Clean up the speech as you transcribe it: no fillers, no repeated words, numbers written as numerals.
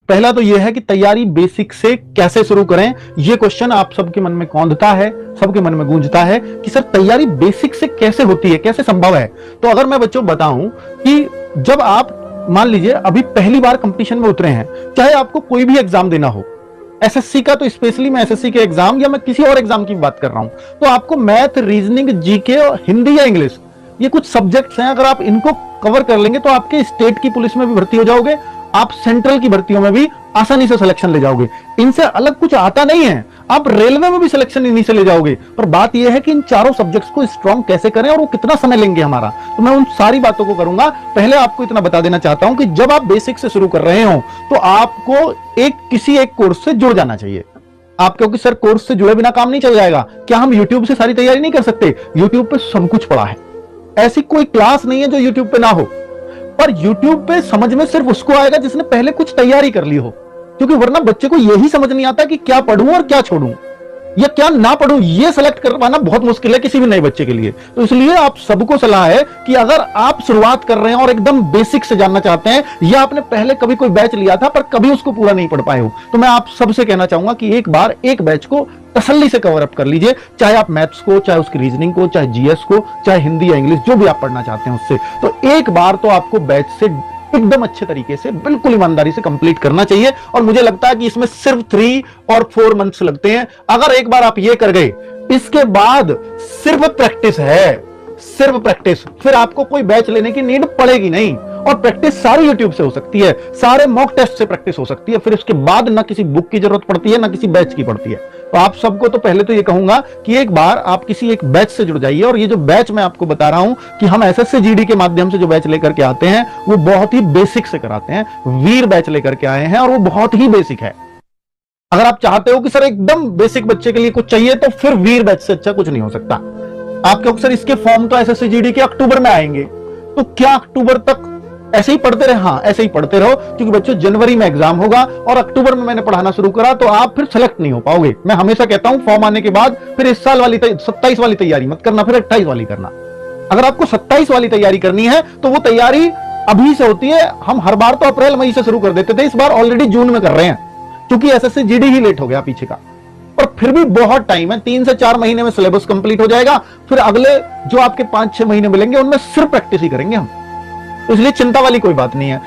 पहला तो यह है कि तैयारी बेसिक से कैसे शुरू करें। यह क्वेश्चन आप सबके मन में कौंधता है, सबके मन में गूंजता है कि सर तैयारी बेसिक से कैसे होती है, कैसे संभव है। तो अगर मैं बच्चों बताऊं कि जब आप मान लीजिए अभी पहली बार कंपटीशन में उतरे हैं, चाहे आपको कोई भी एग्जाम देना हो, एसएससी का तो स्पेशली मैं एसएससी के एग्जाम या मैं किसी और एग्जाम की बात कर रहा हूं, तो आपको मैथ, रीजनिंग, जीके और हिंदी या इंग्लिश, ये कुछ सब्जेक्ट्स हैं, अगर आप इनको कवर कर लेंगे तो आपके स्टेट की पुलिस में भी भर्ती हो जाओगे, आप सेंट्रल की भर्तियों में भी आसानी से सिलेक्शन ले जाओगे। इनसे अलग कुछ आता नहीं है, आप रेलवे में भी सिलेक्शन इन्हीं से ले जाओगे। पर बात यह है कि इन चारों सब्जेक्ट्स को स्ट्रॉन्ग कैसे करें और वो कितना समय लेंगे हमारा, तो मैं उन सारी बातों को करूंगा। पहले आपको इतना बता देना चाहता हूं कि जब आप बेसिक से शुरू कर रहे हो तो आपको किसी एक कोर्स से जुड़ जाना चाहिए। आप क्योंकि सर कोर्स से जुड़े बिना काम नहीं चल जाएगा, क्या हम यूट्यूब से सारी तैयारी नहीं कर सकते? यूट्यूब पे सब कुछ पड़ा है, ऐसी कोई क्लास नहीं है जो यूट्यूब पे ना हो। पर यूट्यूब पे समझ में सिर्फ उसको आएगा जिसने पहले कुछ तैयारी कर ली हो, क्योंकि वरना बच्चे को यही समझ नहीं आता कि क्या पढ़ूं और क्या छोड़ूं या क्या ना पढ़ूं, ये सेलेक्ट करवाना बहुत मुश्किल है किसी भी नए बच्चे के लिए। तो इसलिए आप सबको सलाह है कि अगर आप शुरुआत कर रहे हैं और एकदम बेसिक से जानना चाहते हैं, या आपने पहले कभी कोई बैच लिया था पर कभी उसको पूरा नहीं पढ़ पाए हो, तो मैं आप सबसे कहना चाहूंगा कि एक बार एक बैच को तसल्ली से कवर अप कर लीजिए, चाहे आप मैथ्स को, चाहे उसकी रीजनिंग को, चाहे जीएस को, चाहे हिंदी या इंग्लिश, जो भी आप पढ़ना चाहते हैं उससे। तो एक बार तो आपको बैच से एकदम अच्छे तरीके से, बिल्कुल ईमानदारी से कंप्लीट करना चाहिए। और मुझे लगता है कि इसमें सिर्फ 3 और 4 मंथ्स लगते हैं। अगर एक बार आप ये कर गए, इसके बाद सिर्फ प्रैक्टिस है, सिर्फ प्रैक्टिस, फिर आपको कोई बैच लेने की नीड पड़ेगी नहीं। और प्रैक्टिस सारी यूट्यूब से हो सकती है, सारे मॉक टेस्ट से प्रैक्टिस हो सकती है। फिर इसके बाद ना किसी बुक की जरूरत पड़ती है, ना किसी बैच की पड़ती है। तो आप सबको तो पहले तो ये कहूंगा कि एक बार आप किसी एक बैच से जुड़ जाइए। और ये जो बैच मैं आपको बता रहा हूं कि हम एसएससी जीडी के माध्यम से जो बैच लेकर के आते हैं, वो बहुत ही बेसिक से कराते हैं। वीर बैच लेकर के आए हैं और वो बहुत ही बेसिक है। अगर आप चाहते हो कि सर एकदम बेसिक बच्चे के लिए कुछ चाहिए, तो फिर वीर बैच से अच्छा कुछ नहीं हो सकता। आप क्योंकि सर इसके फॉर्म तो एसएससी जीडी के अक्टूबर में आएंगे, तो क्या अक्टूबर तक ऐसे ही पढ़ते रहे? हाँ, ऐसे ही पढ़ते रहो, क्योंकि बच्चों जनवरी में एग्जाम होगा और अक्टूबर में मैंने पढ़ाना शुरू करा तो आप फिर सेलेक्ट नहीं हो पाओगे। मैं हमेशा कहता हूं फॉर्म आने के बाद फिर इस साल वाली 27 वाली तैयारी मत करना, फिर 28 वाली करना। अगर आपको 27 वाली तैयारी करनी है तो वो तैयारी अभी से होती है। हम हर बार तो अप्रैल मई से शुरू कर देते थे, इस बार ऑलरेडी जून में कर रहे हैं, क्योंकि एसएससी जीडी ही लेट हो गया पीछे का। और फिर भी बहुत टाइम है, 3 से 4 महीने में सिलेबस कंप्लीट हो जाएगा। फिर अगले जो आपके 5-6 महीने मिलेंगे उनमें सिर्फ प्रैक्टिस ही करेंगे हम, तो इसलिए चिंता वाली कोई बात नहीं है।